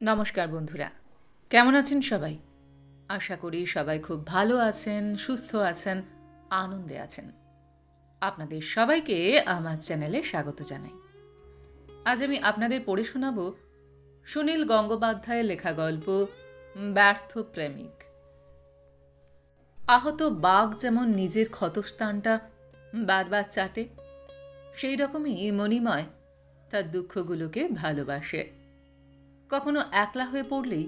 নমস্কার বন্ধুরা, কেমন আছেন সবাই? আশা করি সবাই খুব ভালো আছেন, সুস্থ আছেন, আনন্দে আছেন। আপনাদের সবাইকে আমার চ্যানেলে স্বাগত জানাই। আজ আমি আপনাদের পড়ে শোনাব সুনীল গঙ্গোপাধ্যায়ের লেখা গল্প ব্যর্থ প্রেমিক। আহত বাঘ যেমন নিজের ক্ষতস্থানটা বারবার চাটে, সেই রকমই মণিময় তার দুঃখগুলোকে ভালোবাসে। কখনো একলা হয়ে পড়লেই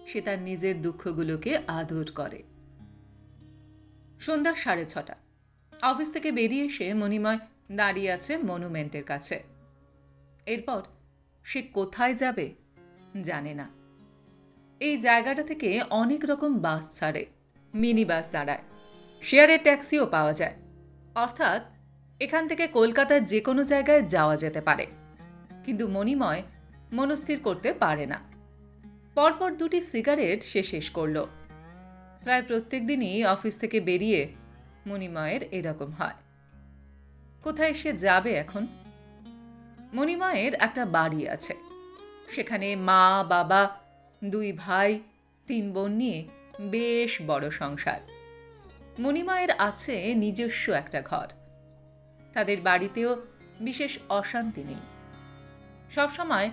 সে তার নিজের দুঃখগুলোকে আদর করে। সন্ধ্যা 6:30। অফিস থেকে বেরিয়ে এসে মণিময় দাঁড়িয়ে আছে মনুমেন্টের কাছে। এরপর সে কোথায় যাবে জানে না। এই জায়গাটা থেকে অনেক রকম বাস ছাড়ে, মিনি বাস দাঁড়ায়, শেয়ারের ট্যাক্সিও পাওয়া যায়। অর্থাৎ এখান থেকে কলকাতার যে কোনো জায়গায় যাওয়া যেতে পারে। কিন্তু মণিময় মনস্থির করতে পারে না। পরপর 2টি সিগারেট সে শেষ করল। প্রায় প্রত্যেক দিনই অফিস থেকে বেরিয়ে মণিময়ের এরকম হয়। কোথায় সে যাবে এখন? মণিময়ের একটা বাড়ি আছে, সেখানে মা, বাবা, 2 ভাই, 3 বোন নিয়ে বেশ বড় সংসার। মণিময়ের আছে নিজস্ব একটা ঘর। তাদের বাড়িতেও বিশেষ অশান্তি নেই, সবসময়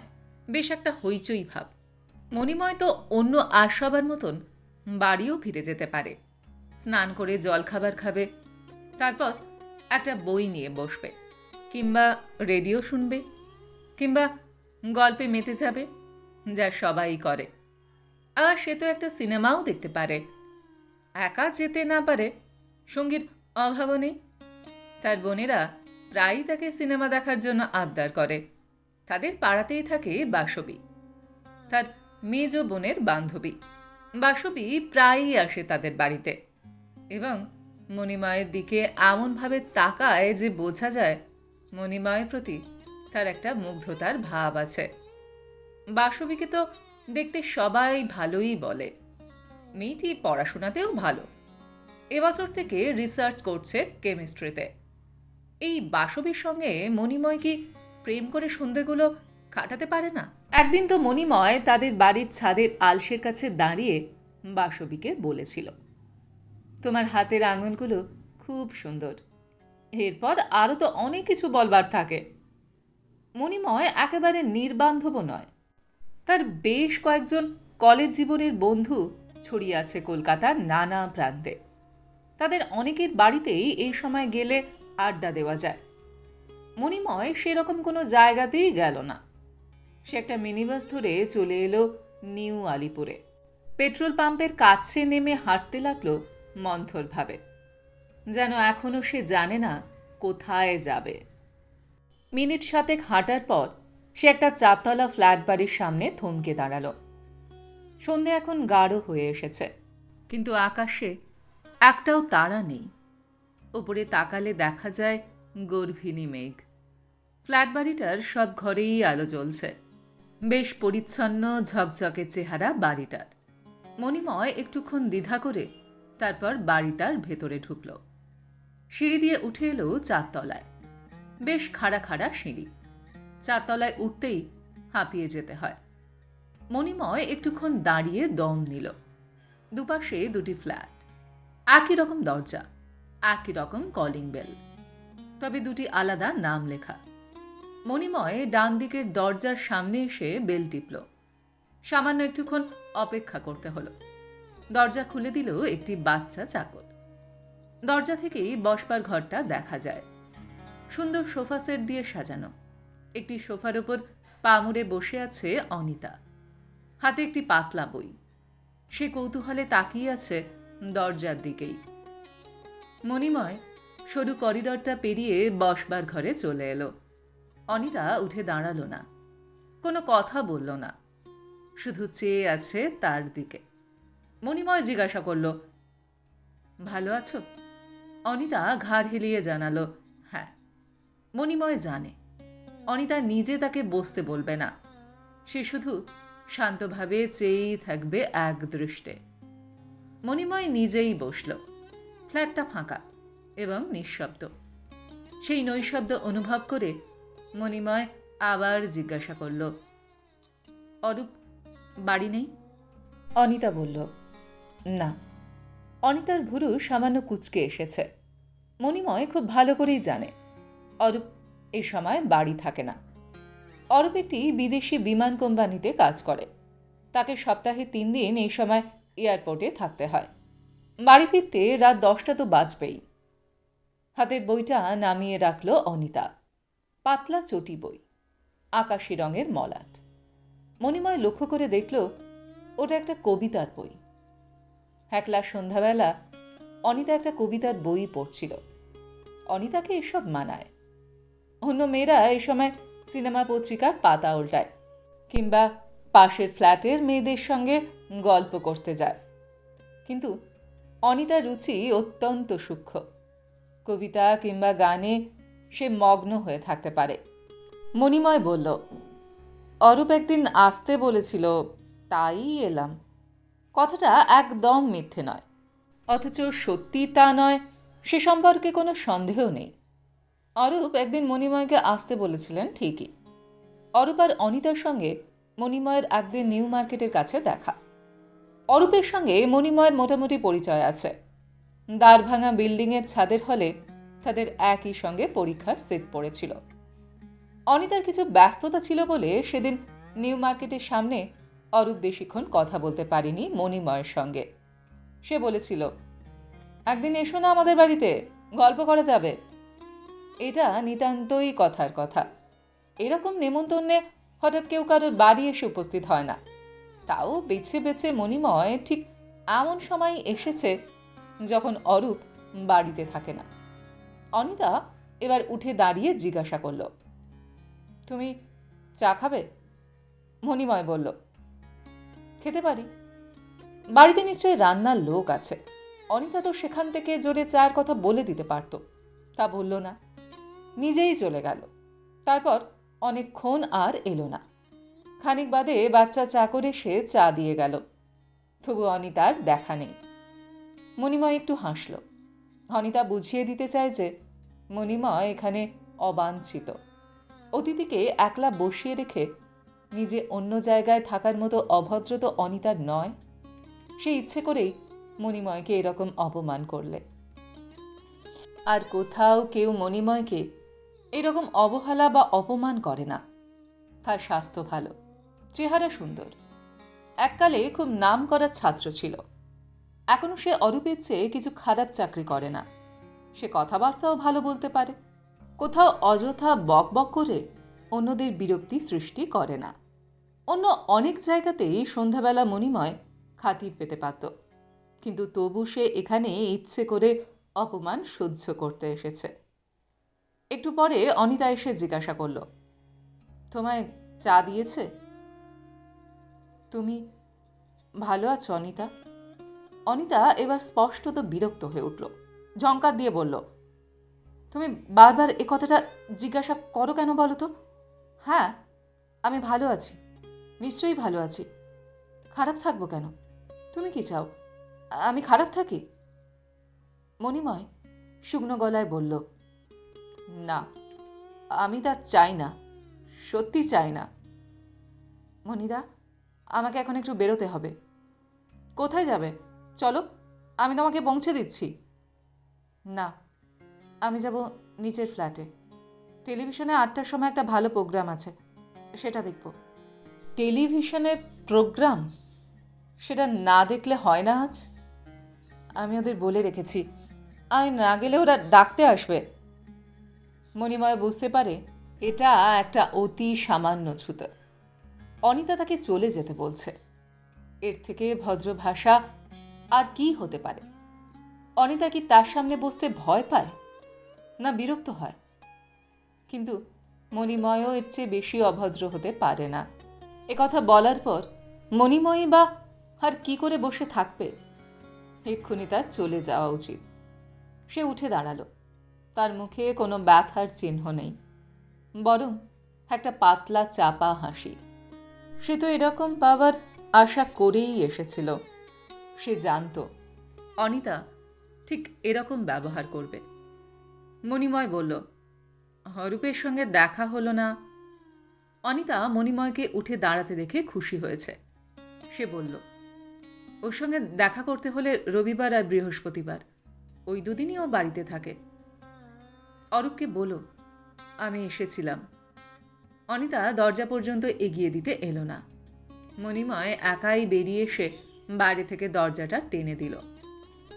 বেশ একটা হইচই ভাব। মণিময় তো অন্য আর সবার মতন বাড়িও ফিরে যেতে পারে, স্নান করে জলখাবার খাবে, তারপর একটা বই নিয়ে বসবে, কিংবা রেডিও শুনবে, কিংবা গল্পে মেতে যাবে, যা সবাই করে। আর সে তো একটা সিনেমাও দেখতে পারে। একা যেতে না পারে, সঙ্গীর অভাবও নেই। তার বোনেরা প্রায়ই তাকে সিনেমা দেখার জন্য আবদার করে। তাদের পাড়াতেই থাকে বাসবী, তার মেজ বোনের বান্ধবী। বাসবী প্রায়ই আসে তাদের বাড়িতে এবং মণিময়ের দিকে এমনভাবে তাকায় যে বোঝা যায় মণিময়ের প্রতি তার একটা মুগ্ধতার ভাব আছে। বাসবীকে তো দেখতে সবাই ভালোই বলে। মেয়েটি পড়াশোনাতেও ভালো, এবছর থেকে রিসার্চ করছে কেমিস্ট্রিতে। এই বাসবীর সঙ্গে মণিময় কি প্রেম করে সন্ধেগুলো কাটাতে পারে না? একদিন তো মণিময় তাদের বাড়ির ছাদের আলসের কাছে দাঁড়িয়ে বাসবীকে বলেছিল, তোমার হাতের আঙুলগুলো খুব সুন্দর। এরপর আরও তো অনেক কিছু বলবার থাকে। মণিময় একেবারে নির্বান্ধবও নয়। তার বেশ কয়েকজন কলেজ জীবনের বন্ধু ছড়িয়ে আছে কলকাতার নানা প্রান্তে। তাদের অনেকের বাড়িতেই এই সময় গেলে আড্ডা দেওয়া যায়। মণিময় সেরকম কোনো জায়গাতেই গেল না। সে একটা মিনিবাস ধরে চলে এলো নিউ আলিপুরে। পেট্রোল পাম্পের কাছে নেমে হাঁটতে লাগলো মন্থরভাবে, যেন এখনো সে জানে না কোথায় যাবে। মিনিট 7 হাঁটার পর সে একটা 4তলা ফ্ল্যাট বাড়ির সামনে থমকে দাঁড়ালো। সন্ধে এখন গাঢ় হয়ে এসেছে, কিন্তু আকাশে একটাও তারা নেই। ওপরে তাকালে দেখা যায় গর্ভিণী মেঘ। ফ্ল্যাট বাড়িটার সব ঘরেই আলো জ্বলছে। বেশ পরিচ্ছন্ন ঝকঝকে চেহারা বাড়িটার। মণিময় একটুক্ষণ দ্বিধা করে তারপর বাড়িটার ভেতরে ঢুকল। সিঁড়ি দিয়ে উঠে এলো 4তলায়। বেশ খাড়া খাড়া সিঁড়ি। 4তলায় উঠতেই হাঁপিয়ে যেতে হয়। মণিময় একটুক্ষণ দাঁড়িয়ে দম নিল। দুপাশে 2টি ফ্ল্যাট, একই রকম দরজা, একই রকম কলিং বেল, তবে 2টি আলাদা নাম লেখা। মণিময় ডান দিকের দরজার সামনে এসে বেল টিপল। সামান্য একটুক্ষণ অপেক্ষা করতে হলো। দরজা খুলে দিল একটি বাচ্চা চাকর। দরজা থেকেই বসবার ঘরটা দেখা যায়। সুন্দর সোফা সেট দিয়ে সাজানো। একটি সোফার ওপর পা মুড়ে বসে আছে অনিতা, হাতে একটি পাতলা বই। সে কৌতূহলে তাকিয়ে আছে দরজার দিকেই। মণিময় সরু করিডরটা পেরিয়ে বসবার ঘরে চলে এলো। অনিতা উঠে দাঁড়ালো না, কোনো কথা বলল না, শুধু চেয়ে আছে তার দিকে। মণিময় জিজ্ঞাসা করল, ভালো আছো? অনিতা ঘাড় হেলিয়ে জানালো, হ্যাঁ। মণিময় জানে অনিতা নিজে তাকে বসতে বলবে না। সে শুধু শান্তভাবে চেয়েই থাকবে এক দৃষ্টে। মণিময় নিজেই বসল। ফ্ল্যাটটা ফাঁকা এবং নিঃশব্দ। সেই নৈশব্দ অনুভব করে মণিময় আবার জিজ্ঞাসা করল, অরূপ, বাড়ি নেই? অনিতা বলল, না। অনিতার ভুরু সামান্য কুঁচকে এসেছে। মণিময় খুব ভালো করেই জানে অরূপ এই সময় বাড়ি থাকে না। অরূপ একটি বিদেশি বিমান কোম্পানিতে কাজ করে। তাকে সপ্তাহে 3 দিন এই সময় এয়ারপোর্টে থাকতে হয়। বাড়ি ফিরতে রাত 10টা তো বাজবেই। হাতের বইটা নামিয়ে রাখল অনিতা। পাতলা চটি বই, আকাশি রঙের মলাট। মণিময় লক্ষ্য করে দেখল ওটা একটা কবিতার বই। একলা সন্ধ্যাবেলা অনিতা একটা কবিতার বই পড়ছিল। অনিতাকে এসব মানায়। অন্য মেয়েরা এই সময় সিনেমা পত্রিকার পাতা উল্টায় কিংবা পাশের ফ্ল্যাটের মেয়েদের সঙ্গে গল্প করতে যায়। কিন্তু অনিতার রুচি অত্যন্ত সূক্ষ্ম। কবিতা কিংবা গানে সে মগ্ন হয়ে থাকতে পারে। মণিময় বলল, অরূপ একদিন আসতে বলেছিল, তাই এলাম। কথাটা একদম মিথ্যে নয়, অথচ সত্যি তা নয় সে সম্পর্কে কোনো সন্দেহ নেই। অরূপ একদিন মণিময়কে আসতে বলেছিলেন ঠিকই। অরূপ আর অনিতার সঙ্গে মণিময়ের একদিন নিউ মার্কেটের কাছে দেখা। অরূপের সঙ্গে মণিময়ের মোটামুটি পরিচয় আছে। দ্বারভাঙা বিল্ডিংয়ের ছাদের হলে তাদের একই সঙ্গে পরীক্ষার সেট পড়েছিল। অনিতার কিছু ব্যস্ততা ছিল বলে সেদিন নিউ মার্কেটের সামনে অরূপ বেশিক্ষণ কথা বলতে পারেনি মণিময়ের সঙ্গে। সে বলেছিল, একদিন এসো না আমাদের বাড়িতে, গল্প করা যাবে। এটা নিতান্তই কথার কথা। এরকম নেমন্তন্নে হঠাৎ কেউ কারোর বাড়ি এসে উপস্থিত হয় না। তাও বেছে বেছে মণিময় ঠিক এমন সময় এসেছে যখন অরূপ বাড়িতে থাকে না। অনিতা এবার উঠে দাঁড়িয়ে জিজ্ঞাসা করল, তুমি চা খাবে? মণিময় বলল, খেতে পারি। বাড়িতে নিশ্চয়ই রান্নার লোক আছে। অনিতা তো সেখান থেকে জোরে চায়ের কথা বলে দিতে পারত, তা বলল না, নিজেই চলে গেল। তারপর অনেকক্ষণ আর এলো না। খানিক বাদে বাচ্চা চাকর এসে চা দিয়ে গেল। তবু অনিতার দেখা নেই। মণিময় একটু হাসল। অনিতা বুঝিয়ে দিতে চায় যে মণিময় এখানে অবাঞ্ছিত। অতিথিকে একলা বসিয়ে রেখে নিজে অন্য জায়গায় থাকার মতো অভদ্র তো অনিতার নয়। সে ইচ্ছে করেই মণিময়কে এরকম অপমান করলে। আর কোথাও কেউ মণিময়কে এরকম অবহেলা বা অপমান করে না। তার স্বাস্থ্য ভালো, চেহারা সুন্দর। এককালে খুব নাম করা ছাত্র ছিল। এখনও সে অরূপের চেয়ে কিছু খারাপ চাকরি করে না। সে কথাবার্তাও ভালো বলতে পারে। কোথাও অযথা বক বক করে অন্যদের বিরক্তি সৃষ্টি করে না। অন্য অনেক জায়গাতেই সন্ধ্যাবেলা মণিময় খাতির পেতে পারত, কিন্তু তবু সে এখানে ইচ্ছে করে অপমান সহ্য করতে এসেছে। একটু পরে অনিতা এসে জিজ্ঞাসা করল, তোমায় চা দিয়েছে? তুমি ভালো আছো অনিতা? অনিতা এবার স্পষ্টত বিরক্ত হয়ে উঠল। ঝঙ্কার দিয়ে বলল, তুমি বারবার এ কথাটা জিজ্ঞাসা করো কেন বলো তো? হ্যাঁ, আমি ভালো আছি, নিশ্চয়ই ভালো আছি। খারাপ থাকবো কেন? তুমি কি চাও আমি খারাপ থাকি? মণিময় শুকনো গলায় বলল, না, আমি তা চাই না, সত্যি চাই না। মণিদা, আমাকে এখন একটু বেরোতে হবে। কোথায় যাবে? চলো, আমি তোমাকে পৌঁছে দিচ্ছি। না, আমি যাব নিচের ফ্ল্যাটে। টেলিভিশনে 8টার সময় একটা ভালো প্রোগ্রাম আছে, সেটা দেখব। টেলিভিশনে প্রোগ্রাম? সেটা না দেখলে হয় না আজ? আমি ওদের বলে রেখেছি, আমি না গেলে ওরা ডাকতে আসবে। মণিময় বুঝতে পারে এটা একটা অতি সামান্য ছুতো। অনিতা তাকে চলে যেতে বলছে। এর থেকে ভদ্র ভাষা আর কি হতে পারে? অনিতা কি তার সামনে বসতে ভয় পায়, না বিরক্ত হয়? কিন্তু মণিময়ও এর চেয়ে বেশি অভদ্র হতে পারে না। কথা বলার পর মণিময়ই বা আর কি করে বসে থাকবে? এক্ষুনি তার চলে যাওয়া উচিত। সে উঠে দাঁড়ালো। তার মুখে কোনো ব্যথার চিহ্ন নেই, বরং একটা পাতলা চাপা হাসি। সে তো এরকম পাবার আশা করেই এসেছিল। সে জানত অনিতা ঠিক এরকম ব্যবহার করবে। মণিময় বলল, অরূপের সঙ্গে দেখা হলো না? অনিতা মণিময়কে উঠে দাঁড়াতে দেখে খুশি হয়েছে। সে বলল, ওর সঙ্গে দেখা করতে হলে রবিবার আর বৃহস্পতিবার, ওই দুদিনই ও বাড়িতে থাকে। অরূপকে বলো আমি এসেছিলাম। অনিতা দরজা পর্যন্ত এগিয়ে দিতে এলো না। মণিময় একাই বেরিয়ে এসে বাইরে থেকে দরজাটা টেনে দিল।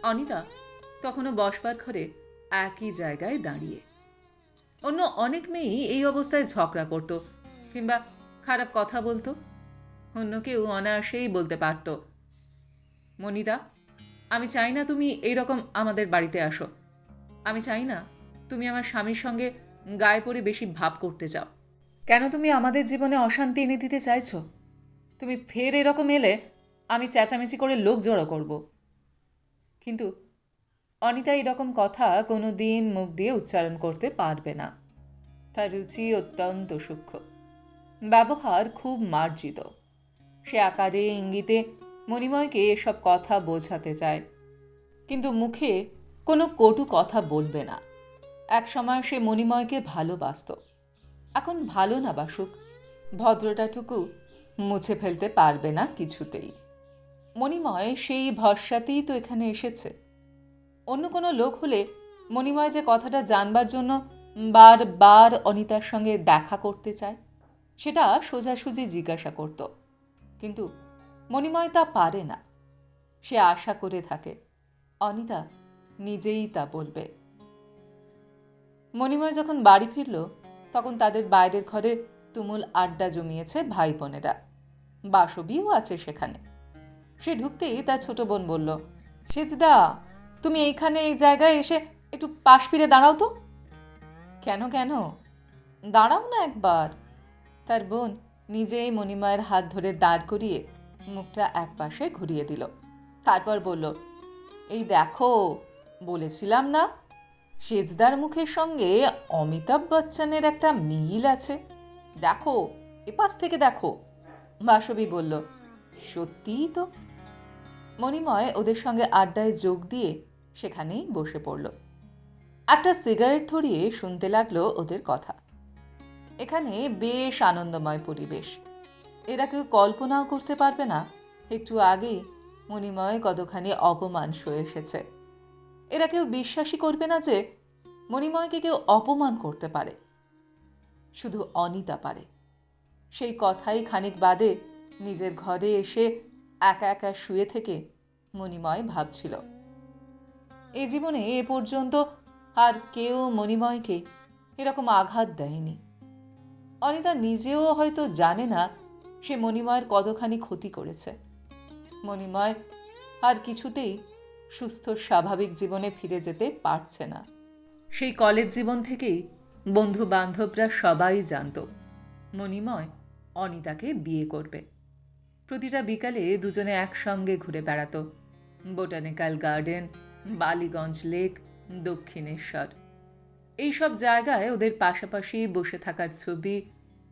অনিতা তখনও বসবার ঘরে একই জায়গায় দাঁড়িয়ে। অন্য অনেক মেয়েই এই অবস্থায় ঝগড়া করত কিংবা খারাপ কথা বলতো। অন্য কেউ অনায়াসেই বলতে পারত, মনিদা, আমি চাই না তুমি এইরকম আমাদের বাড়িতে আসো। আমি চাই না তুমি আমার স্বামীর সঙ্গে গায়ে পড়ে বেশি ভাব করতে চাও। কেন তুমি আমাদের জীবনে অশান্তি এনে দিতে চাইছ? তুমি ফের এরকম এলে আমি চেঁচামেচি করে লোক জড়ো করব। কিন্তু অনিতা এরকম কথা কোনো দিন মুখ দিয়ে উচ্চারণ করতে পারবে না। তার রুচি অত্যন্ত সূক্ষ্ম, ব্যবহার খুব মার্জিত। সে আকারে ইঙ্গিতে মণিময়কে এসব কথা বোঝাতে চায়, কিন্তু মুখে কোনো কটু কথা বলবে না। একসময় সে মণিময়কে ভালোবাসত, এখন ভালো না বাসুক, ভদ্রতাটুকু মুছে ফেলতে পারবে না কিছুতেই। মণিময় সেই ভরসাতেই তো এখানে এসেছে। অন্য কোনো লোক হলে মণিময় যে কথাটা জানবার জন্য বারবার অনিতার সঙ্গে দেখা করতে চায় সেটা সোজাসুজি জিজ্ঞাসা করত, কিন্তু মণিময় তা পারে না। সে আশা করে থাকে অনিতা নিজেই তা বলবে। মণিময় যখন বাড়ি ফিরল তখন তাদের বাইরের ঘরে তুমুল আড্ডা জমিয়েছে ভাই বোনেরা। বাসবিও আছে সেখানে। সে ঢুকতেই তার ছোট বোন বলল, সেজদা, তুমি এইখানে এই জায়গায় এসে একটু পাশ ফিরে দাঁড়াও তো। কেন কেন? দাঁড়াও না একবার। তার বোন নিজেই মণিময়ের হাত ধরে দাঁড় করিয়ে মুখটা একপাশে ঘুরিয়ে দিল। তারপর বলল, এই দেখো, বলেছিলাম না সেজদার মুখের সঙ্গে অমিতাভ বচ্চনের একটা মিল আছে। দেখো, এপাশ থেকে দেখো। বাসবী বলল, সত্যিই তো। মণিময় ওদের সঙ্গে আড্ডায় যোগ দিয়ে সেখানেই বসে পড়ল। একটা সিগারেট ধরিয়ে শুনতে লাগলো ওদের কথা। এখানে বেশ আনন্দময় পরিবেশ। এরা কেউ কল্পনাও করতে পারবে না একটু আগেই মণিময় কতখানি অপমান সয়ে এসেছে। এরা কেউ বিশ্বাসই করবে না যে মণিময়কে কেউ অপমান করতে পারে। শুধু অনিতা পারে। সেই কথাই খানিক বাদে নিজের ঘরে এসে একা একা শুয়ে থেকে মণিময় ভাবছিল, এই জীবনে এ পর্যন্ত আর কেউ মণিময়কে এরকম আঘাত দেয়নি। অনিতা নিজেও হয়তো জানে না সে মণিময়ের কতখানি ক্ষতি করেছে। মণিময় আর কিছুতেই সুস্থ স্বাভাবিক জীবনে ফিরে যেতে পারছে না। সেই কলেজ জীবন থেকেই বন্ধু বান্ধবরা সবাই জানত মণিময় অনিতাকে বিয়ে করবে। প্রতিটা বিকালে দুজনে একসঙ্গে ঘুরে বেড়াত। Botanical garden, Ballygunge lake, Dakshineswar, এইসব জায়গায় ওদের পাশাপাশি বসে থাকার ছবি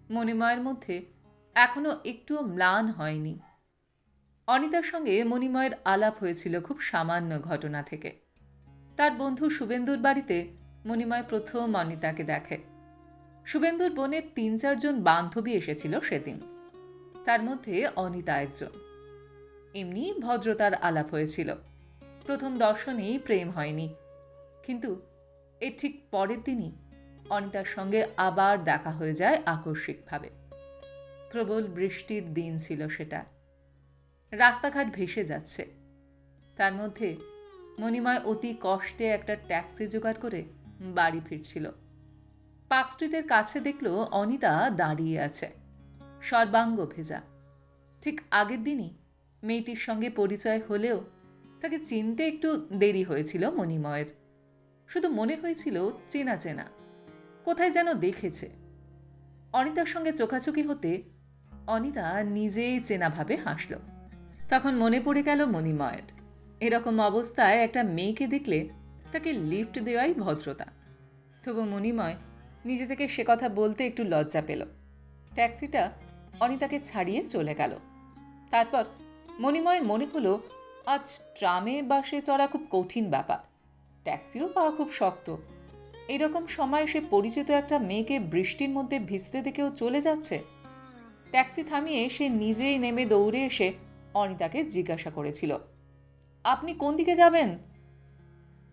মণিময়ের মধ্যে এখনো একটুও ম্লান হয়নি। অনিতার সঙ্গে মণিময়ের আলাপ হয়েছিল খুব সামান্য ঘটনা থেকে। তার বন্ধু শুভেন্দুর বাড়িতে মণিময় প্রথম অনিতাকে দেখে। শুভেন্দুর বোনের ৩-৪ জন বান্ধবী এসেছিল সেদিন, তার মধ্যে অনিতা একজন। এমনি ভদ্রতার আলাপ হয়েছিল। প্রথম দর্শনেই প্রেম হয়নি, কিন্তু এর ঠিক পরের দিনই অনিতার সঙ্গে আবার দেখা হয়ে যায় আকস্মিকভাবে। প্রবল বৃষ্টির দিন ছিল সেটা। রাস্তাঘাট ভেসে যাচ্ছে। তার মধ্যে মণিময় অতি কষ্টে একটা ট্যাক্সি জোগাড় করে বাড়ি ফিরছিল। পার্ক স্ট্রিটের কাছে দেখল অনিতা দাঁড়িয়ে আছে, সর্বাঙ্গ ভেজা। ঠিক আগের দিনই মেয়েটির সঙ্গে পরিচয় হলেও তাকে চিনতে একটু দেরি হয়েছিল মণিময়ের। শুধু মনে হয়েছিল চেনা চেনা, কোথায় যেন দেখেছে। অনিতার সঙ্গে চোখাচোখি হতে অনিতা নিজেই চেনাভাবে হাসল। তখন মনে পড়ে গেল মণিময়ের। এরকম অবস্থায় একটা মেয়েকে দেখলে তাকে লিফট দেওয়াই ভদ্রতা। তবু মণিময় নিজে থেকে সে কথা বলতে একটু লজ্জা পেল। ট্যাক্সিটা অনিতাকে ছাড়িয়ে চলে গেল। তারপর মণিময়ের মনে হলো আজ ট্রামে বাসে চড়া খুব কঠিন ব্যাপার, ট্যাক্সিও পাওয়া খুব শক্ত। এইরকম সময় সে পরিচিত একটা মেয়েকে বৃষ্টির মধ্যে ভিজতে দেখেও চলে যাচ্ছে। ট্যাক্সি থামিয়ে সে নিজেই নেমে দৌড়ে এসে অনিতাকে জিজ্ঞাসা করেছিল, আপনি কোন দিকে যাবেন?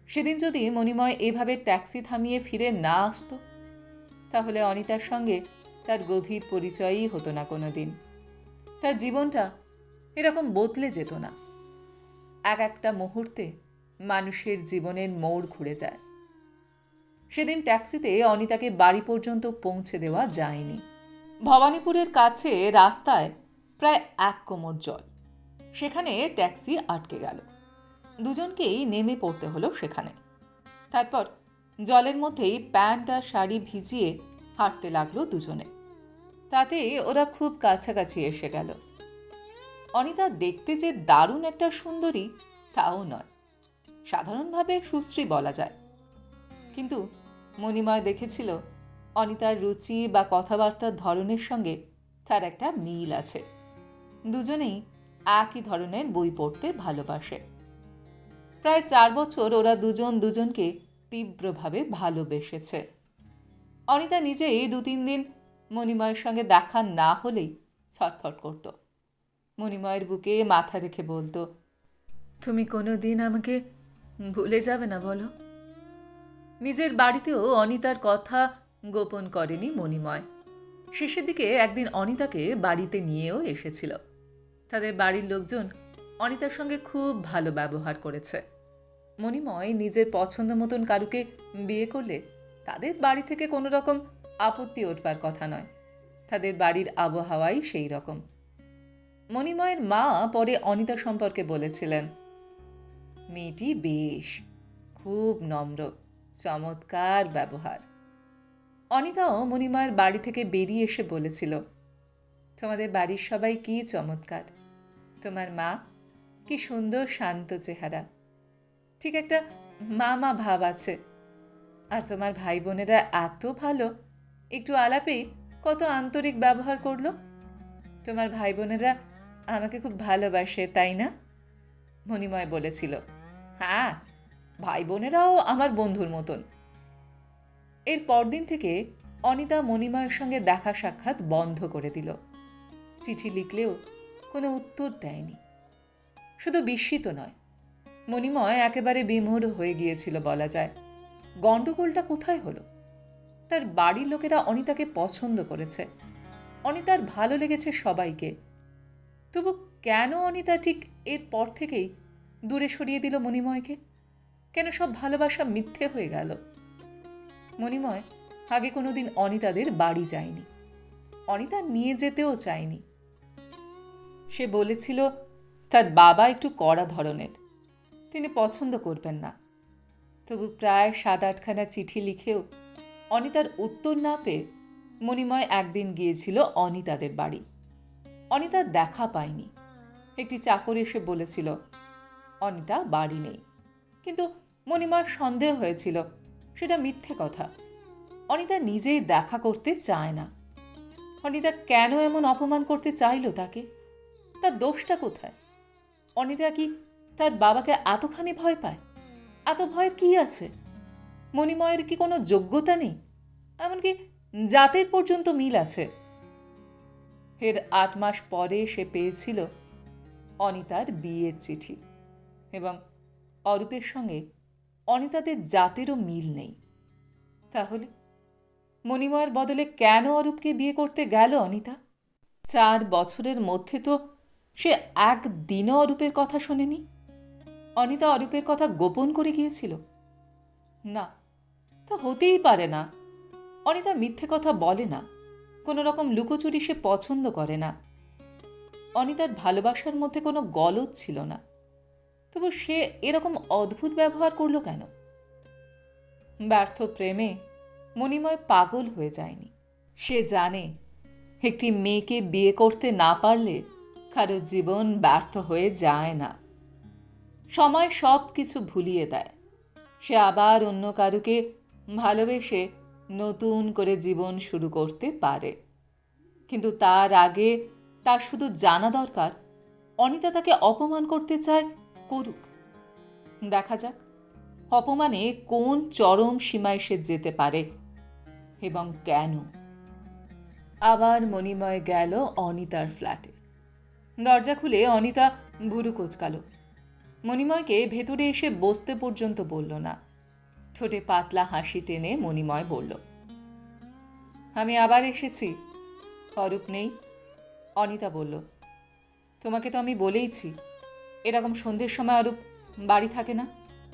সেদিন যদি মণিময় এভাবে ট্যাক্সি থামিয়ে ফিরে না আসতো, তাহলে অনিতার সঙ্গে তার গভীর পরিচয়ই হতো না কোনো দিন। তার জীবনটা এরকম বদলে যেত না। এক একটা মুহূর্তে মানুষের জীবনের মোড় ঘুরে যায়। সেদিন ট্যাক্সিতে অনিতাকে বাড়ি পর্যন্ত পৌঁছে দেওয়া যায়নি। ভবানীপুরের কাছে রাস্তায় প্রায় 1 কোমর জল। সেখানে ট্যাক্সি আটকে গেল। দুজনকেই নেমে পড়তে হলো সেখানে। তারপর জলের মধ্যেই প্যান্ট আর শাড়ি ভিজিয়ে হাঁটতে লাগলো দুজনে। তাতে ওরা খুব কাছাকাছি এসে গেল। অনিতা দেখতে যে দারুণ একটা সুন্দরী তাও নয়, সাধারণভাবে সুশ্রী বলা যায়। কিন্তু মণিময় দেখেছিল অনিতার রুচি বা কথাবার্তার ধরনের সঙ্গে তার একটা মিল আছে। দুজনেই একই ধরনের বই পড়তে ভালোবাসে। প্রায় 4 বছর ওরা দুজন দুজনকে তীব্রভাবে ভালোবেসেছে। অনিতা নিজেই 2-3 দিন মণিময়ের সঙ্গে দেখা না হলেই ছটফট করত। মণিময়ের বুকে মাথা রেখে বলতো, তুমি কোনো দিন আমাকে ভুলে যাবে না বলো? নিজের বাড়িতেও অনিতার কথা গোপন করেনি মণিময়। শেষের দিকে একদিন অনিতাকে বাড়িতে নিয়েও এসেছিল। তাদের বাড়ির লোকজন অনিতার সঙ্গে খুব ভালো ব্যবহার করেছে। মণিময় নিজের পছন্দ মতন কারুকে বিয়ে করলে তাদের বাড়ি থেকে কোনো রকম আপত্তি উঠবার কথা নয়। তাদের বাড়ির আবহাওয়াই সেই রকম। মণিময়ের মা পরে অনিতা সম্পর্কে বলেছিলেন, মেয়েটি বেশ, খুব নম্র, চমৎকার ব্যবহার। অনিতাও মণিময়ের বাড়ি থেকে বেরিয়ে এসে বলেছিল, তোমাদের বাড়ির সবাই কি চমৎকার, তোমার মা কি সুন্দর শান্ত চেহারা, ঠিক একটা মা ভাব আছে। আর তোমার ভাই বোনেরা এত ভালো, একটু আলাপেই কত আন্তরিক ব্যবহার করলো। তোমার ভাই বোনেরা আমাকে খুব ভালোবাসে, তাই না? মণিময় বলেছিল, হ্যাঁ, ভাই বোনেরাও আমার বন্ধুর মতন। এর পরদিন থেকে অনিতা মণিময়ের সঙ্গে দেখা সাক্ষাৎ বন্ধ করে দিল। চিঠি লিখলেও কোনো উত্তর দেয়নি। শুধু বিস্মিত নয়, মণিময় একেবারে বিমূঢ় হয়ে গিয়েছিল বলা যায়। গণ্ডগোলটা কোথায় হলো? তার বাড়ির লোকেরা অনিতাকে পছন্দ করেছে, অনিতার ভালো লেগেছে সবাইকে। তবু কেন অনিতা ঠিক এর পর থেকেই দূরে সরিয়ে দিল মণিময়কে? কেন সব ভালোবাসা মিথ্যে হয়ে গেল? মণিময় আগে কোনোদিন অনিতাদের বাড়ি যায়নি, অনিতা নিয়ে যেতেও চায়নি। সে বলেছিল তার বাবা একটু কড়া ধরনের, তিনি পছন্দ করবেন না। তবু প্রায় 7-8খানা চিঠি লিখেও অনিতার উত্তর না পেয়ে মণিময় একদিন গিয়েছিল অনিতাদের বাড়ি। অনিতার দেখা পায়নি। একটি চাকর এসে বলেছিল অনিতা বাড়ি নেই, কিন্তু মণিময়ের সন্দেহ হয়েছিল সেটা মিথ্যে কথা। অনিতা নিজেই দেখা করতে চায় না। অনিতা কেন এমন অপমান করতে চাইল তাকে? তার দোষটা কোথায়? অনিতা কি তার বাবাকে এতখানি ভয় পায়? এত ভয়ের কি আছে? মণিময়ের কি কোনো যোগ্যতা নেই? এমনকি জাতের পর্যন্ত মিল আছে। এর 8 মাস পরে সে পেয়েছিল অনিতার বিয়ের চিঠি, এবং অরূপের সঙ্গে অনিতাদের জাতেরও মিল নেই। তাহলে মণিময়ের বদলে কেন অরূপকে বিয়ে করতে গেল অনিতা? 4 বছরের মধ্যে তো সে একদিনও অরূপের কথা শোনেনি। অনিতা অরূপের কথা গোপন করে গিয়েছিল? না, তা হতেই পারে না। অনিতা মিথ্যে কথা বলে না, কোনো রকম লুকোচুরি সে পছন্দ করে না। অনিতার ভালোবাসার মধ্যে কোনো গলদ ছিল না, তবু সে এরকম অদ্ভুত ব্যবহার করল কেন? ব্যর্থ প্রেমে মণিময় পাগল হয়ে যায়নি। সে জানে একটি মেয়েকে বিয়ে করতে না পারলে কারো জীবন ব্যর্থ হয়ে যায় না। সময় সব কিছু ভুলিয়ে দেয়। সে আবার অন্য কারুকে ভালোবেসে নতুন করে জীবন শুরু করতে পারে। কিন্তু তার আগে তার শুধু জানা দরকার অনিতা তাকে অপমান করতে চায়, করুক। দেখা যাক অপমানে কোন চরম সীমায় সে যেতে পারে এবং কেন। আবার মণিময় গেল অনিতার ফ্ল্যাটে। দরজা খুলে অনিতা ভুরু কোঁচকাল। মণিময়কে ভেতরে এসে বসতে পর্যন্ত বলল না। ঠোঁটে পাতলা হাসি টেনে মণিময় বলল, আমি আবার এসেছি। অরূপ নেই। অনিতা বলল, তোমাকে তো আমি বলেইছি এরকম সন্ধ্যের সময় অরূপ বাড়ি থাকে না।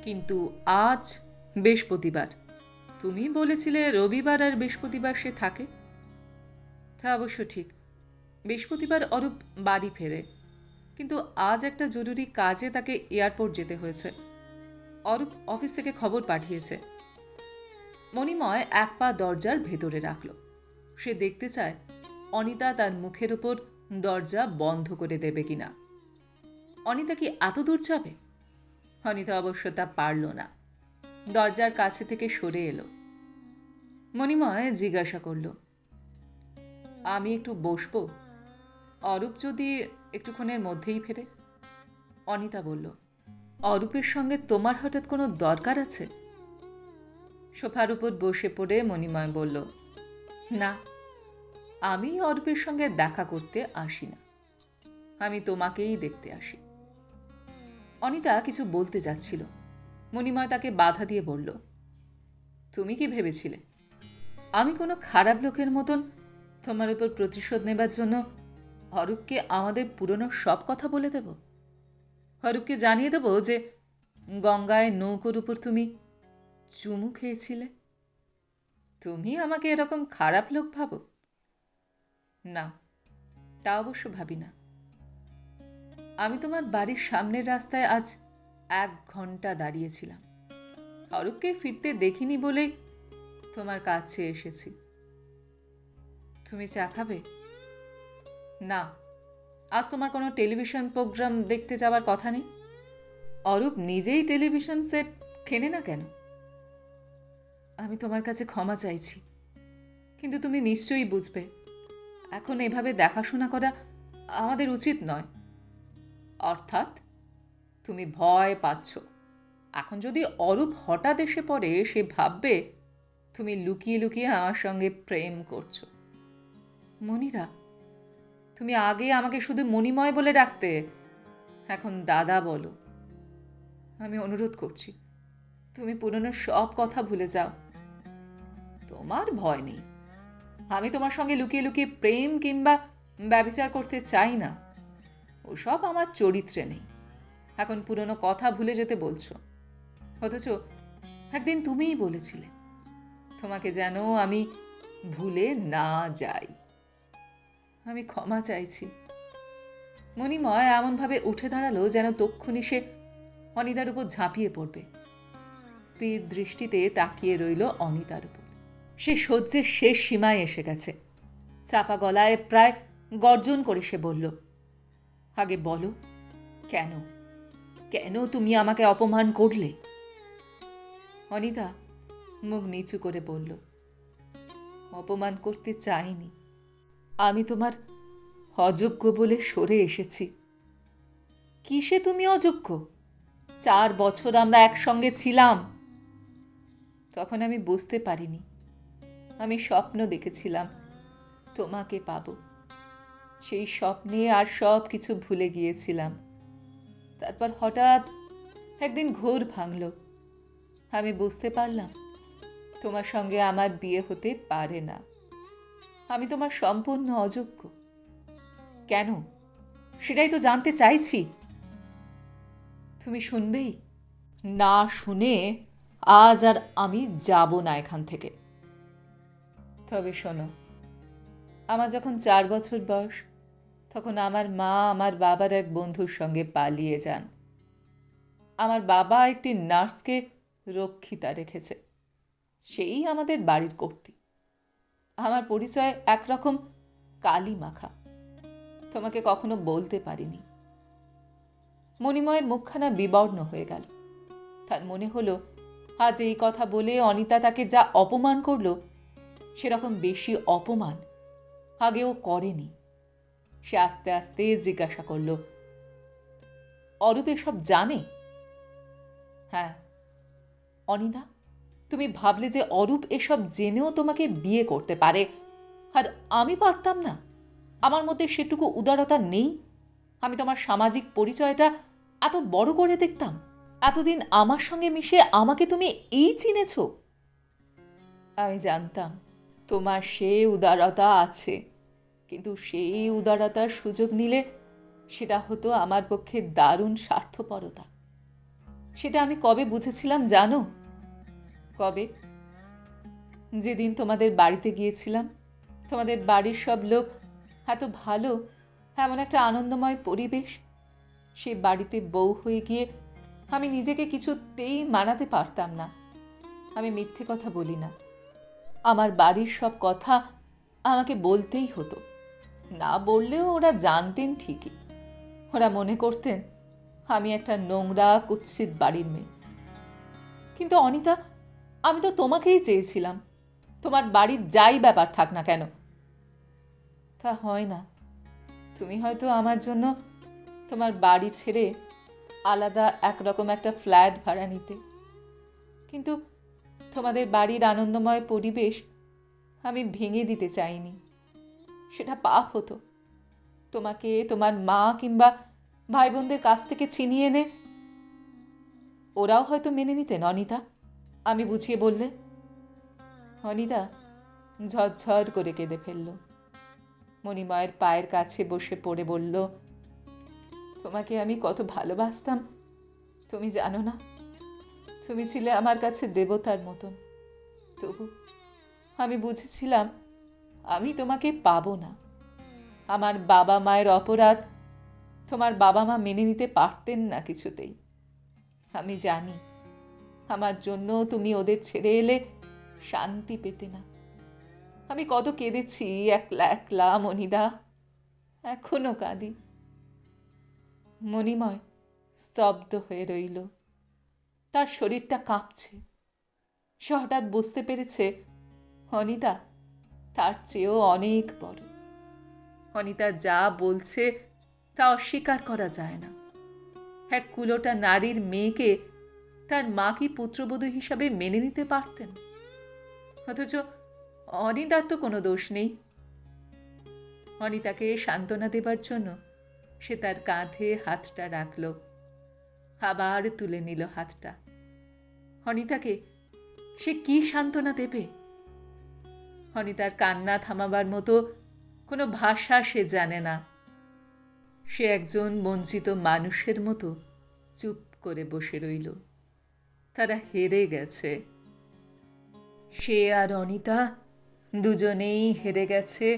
কিন্তু আজ বৃহস্পতিবার, তুমি বলেছিলে রবিবার আর বৃহস্পতিবার সে থাকে। তা অবশ্য ঠিক, বৃহস্পতিবার অরূপ বাড়ি ফেরে, কিন্তু আজ একটা জরুরি কাজে তাকে এয়ারপোর্ট যেতে হয়েছে। অরূপ অফিস থেকে খবর পাঠিয়েছে। মণিময় এক পা দরজার ভেতরে রাখল। সে দেখতে চায় অনিতা তার মুখের উপর দরজা বন্ধ করে দেবে কিনা। অনিতা কি এত দূর যাবে? অনিতা অবশ্য তা পারল না। দরজার কাছে থেকে সরে এলো। মণিময় জিজ্ঞাসা করল, আমি একটু বসবো? অরূপ যদি একটুক্ষণের মধ্যেই ফেরে। অনিতা বলল, অরূপের সঙ্গে তোমার হঠাৎ কোনো দরকার আছে? সোফার উপর বসে পড়ে মণিময় বলল, না, আমি অরূপের সঙ্গে দেখা করতে আসি না, আমি তোমাকেই দেখতে আসি। অনিতা কিছু বলতে যাচ্ছিল। মণিময় তাকে বাধা দিয়ে বলল, তুমি কি ভেবেছিলে আমি কোনো খারাপ লোকের মতন তোমার উপর প্রতিশোধ নেবার জন্য অরূপকে আমাদের পুরনো সব কথা বলে দেব? অরূপকে জানিয়ে দেব যে গঙ্গায় নৌকোর উপর তুমি চুমু খেয়েছিলে? তুমি আমাকে এরকম খারাপ লোক ভাবো? না, তা অবশ্য ভাবি না। আমি তোমার বাড়ির সামনের রাস্তায় আজ 1 ঘন্টা দাঁড়িয়েছিলাম। অরূপকে ফিরতে দেখিনি বলেই তোমার কাছে এসেছি। তুমি চা খাবে? না, আজ তোমার কোনো টেলিভিশন প্রোগ্রাম দেখতে যাওয়ার কথা নেই। অরূপ নিজেই টেলিভিশন সেট কেনে না কেন? আমি তোমার কাছে ক্ষমা চাইছি, কিন্তু তুমি নিশ্চয়ই বুঝবে এখন এভাবে দেখাশোনা করা আমাদের উচিত নয়। অর্থাৎ তুমি ভয় পাচ্ছ এখন যদি অরূপ হঠাৎ এসে পড়ে সে ভাববে তুমি লুকিয়ে লুকিয়ে আমার সঙ্গে প্রেম করছো। মণিদা, তুমি আগে আমাকে শুধু মণিময় বলে ডাকতে, এখন দাদা বলো। আমি অনুরোধ করছি, তুমি পুরনো সব কথা ভুলে যাও। তোমার ভয় নেই, আমি তোমার সঙ্গে লুকিয়ে লুকিয়ে প্রেম কিংবা ব্যভিচার করতে চাই না, ওসব আমার চরিত্রে নেই। এখন পুরনো কথা ভুলে যেতে বলছো, অথচ একদিন তুমিই বলেছিলে তোমাকে যেন আমি ভুলে না যাই। আমি ক্ষমা চাইছি। মণিময় এমনভাবে উঠে দাঁড়ালো যেন তক্ষুনি সে অনিতার উপর ঝাঁপিয়ে পড়বে। স্থির দৃষ্টিতে তাকিয়ে রইল অনিতার উপর। সে সহ্যের শেষ সীমায় এসে গেছে। চাপা গলায় প্রায় গর্জন করে সে বলল, আগে বলো, কেন কেন তুমি আমাকে অপমান করলে? অনিতা মুখ নিচু করে বলল, অপমান করতে চাইনি, আমি তোমার অযোগ্য বলে সরে এসেছি। কিসে তুমি অযোগ্য? 4 বছর আমরা একসঙ্গে ছিলাম, তখন আমি বুঝতে পারিনি। আমি স্বপ্ন দেখেছিলাম তোমাকে পাবো, সেই স্বপ্নে আর সব কিছু ভুলে গিয়েছিলাম। তারপর হঠাৎ একদিন ঘোর ভাঙল, আমি বুঝতে পারলাম তোমার সঙ্গে আমার বিয়ে হতে পারে না, আমি তোমার সম্পূর্ণ অযোগ্য। কেন, সেটাই তো জানতে চাইছি। তুমি শুনবেই? না শুনে আজ আর আমি যাব না এখান থেকে। তবে শোনো, আমার যখন 4 বছর বয়স তখন আমার মা আমার বাবার এক বন্ধুর সঙ্গে পালিয়ে যান। আমার বাবা একটি নার্সকে রক্ষিতা রেখেছে, সেই আমাদের বাড়ির কর্ত্রী। আমার পরিচয় একরকম কালি মাখা, তোমাকে কখনো বলতে পারিনি। মণিময়ের মুখখানা বিবর্ণ হয়ে গেল। তার মনে হলো আজ এই কথা বলে অনিতা তাকে যা অপমান করল সেরকম বেশি অপমান আগেও করেনি। সে আস্তে আস্তে জিজ্ঞাসা করল, অরূপ এসব জানে? হ্যাঁ। অনিতা, তুমি ভাবলে যে অরূপ এসব জেনেও তোমাকে বিয়ে করতে পারে, আর আমি পারতাম না? আমার মধ্যে সেটুকু উদারতা নেই? আমি তোমার সামাজিক পরিচয়টা এত বড় করে দেখতাম? এতদিন আমার সঙ্গে মিশে আমাকে তুমি এই চিনেছ? আমি জানতাম তোমার সে উদারতা আছে, কিন্তু সেই উদারতার সুযোগ নিলে সেটা হতো আমার পক্ষে দারুণ স্বার্থপরতা। সেটা আমি কবে বুঝেছিলাম জানো? কবে? যেদিন তোমাদের বাড়িতে গিয়েছিলাম। তোমাদের বাড়ির সব লোক এত ভালো, এমন একটা আনন্দময় পরিবেশ। সে বাড়িতে বউ হয়ে গিয়ে আমি নিজেকে কিছুতেই মানাতে পারতাম না। আমি মিথ্যে কথা বলি না। আমার বাড়ির সব কথা আমাকে বলতেই হতো। না বললেও ওরা জানতেন ঠিকই। ওরা মনে করতেন আমি একটা নোংরা কুৎসিত বাড়ির মেয়ে। কিন্তু অনিতা, আমি তো তোমাকেই চেয়েছিলাম, তোমার বাড়ির যাই ব্যাপার থাক না কেন। তা হয় না। তুমি হয়তো আমার জন্য তোমার বাড়ি ছেড়ে আলাদা একরকম একটা ফ্ল্যাট ভাড়া নিতে, কিন্তু তোমাদের বাড়ির আনন্দময় পরিবেশ আমি ভেঙে দিতে চাইনি। সেটা পাপ হতো। তোমাকে তোমার মা কিংবা ভাই বোনদের কাছ থেকে ছিনিয়ে এনে ওরাও হয়তো মেনে নিতেন অনিতা, আমি বুঝিয়ে বললে। অনিতা ঝরঝর করে কেঁদে ফেলল। মণিময়ের পায়ের কাছে বসে পড়ে বলল, তোমাকে আমি কত ভালোবাসতাম তুমি জানো না? তুমি ছিলে আমার কাছে দেবতার মতন। তবু আমি বুঝেছিলাম আমি তোমাকে পাবো না। আমার বাবা মায়ের অপরাধ তোমার বাবা মা মেনে নিতে পারতেন না কিছুতেই। আমি জানি আমার জন্য তুমি ওদের ছেড়ে এলে শান্তি পেতে না। আমি কত কেঁদেছি একলা একলা মণিদা, এখনো কাঁদি। মণিময় স্তব্ধ হয়ে রইল। তার শরীরটা কাঁপছে। সে হঠাৎ বুঝতে পেরেছে অনিতা তার চেয়েও অনেক বড়। অনিতা যা বলছে তা অস্বীকার করা যায় না। এক কুলোটা নারীর মেয়েকে তার মা কি পুত্রবধূ হিসাবে মেনে নিতে পারতেন? অথচ অনিতার তো কোনো দোষ নেই। অনিতাকে সান্ত্বনা দেবার জন্য সে তার কাঁধে হাতটা রাখল, আবার তুলে নিল হাতটা। অনিতাকে সে কি সান্ত্বনা দেবে? অনিতার কান্না থামাবার মতো কোনো ভাষা সে জানে না। সে একজন বঞ্চিত মানুষের মতো চুপ করে বসে রইল। তারা হেরে গেছে। সে আর অনিতা দুজনেই হেরে গেছে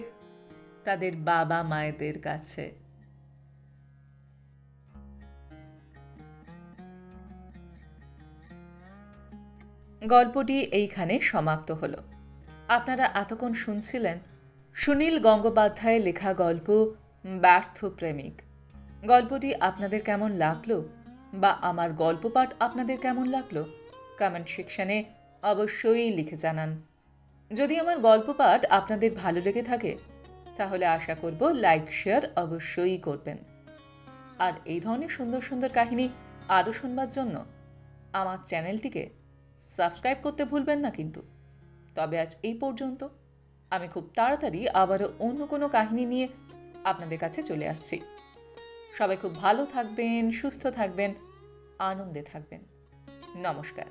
তাদের বাবা মায়েদের কাছে। গল্পটি এইখানে সমাপ্ত হলো। আপনারা এতক্ষণ শুনছিলেন সুনীল গঙ্গোপাধ্যায়ের লেখা গল্প ব্যর্থ প্রেমিক। গল্পটি আপনাদের কেমন লাগলো বা আমার গল্প পাঠ আপনাদের কেমন লাগলো কমেন্ট সেকশনে অবশ্যই লিখে জানান। যদি আমার গল্প পাঠ আপনাদের ভালো লেগে থাকে তাহলে আশা করব লাইক শেয়ার অবশ্যই করবেন। আর এই ধরনের সুন্দর সুন্দর কাহিনী আরও শুনবার জন্য আমার চ্যানেলটিকে সাবস্ক্রাইব করতে ভুলবেন না কিন্তু। তবে আজ এই পর্যন্ত। আমি খুব তাড়াতাড়ি আবারও অন্য কোনো কাহিনী নিয়ে আপনাদের কাছে চলে আসছি। সবাই খুব ভালো থাকবেন, সুস্থ থাকবেন, আনন্দে থাকবেন। নমস্কার।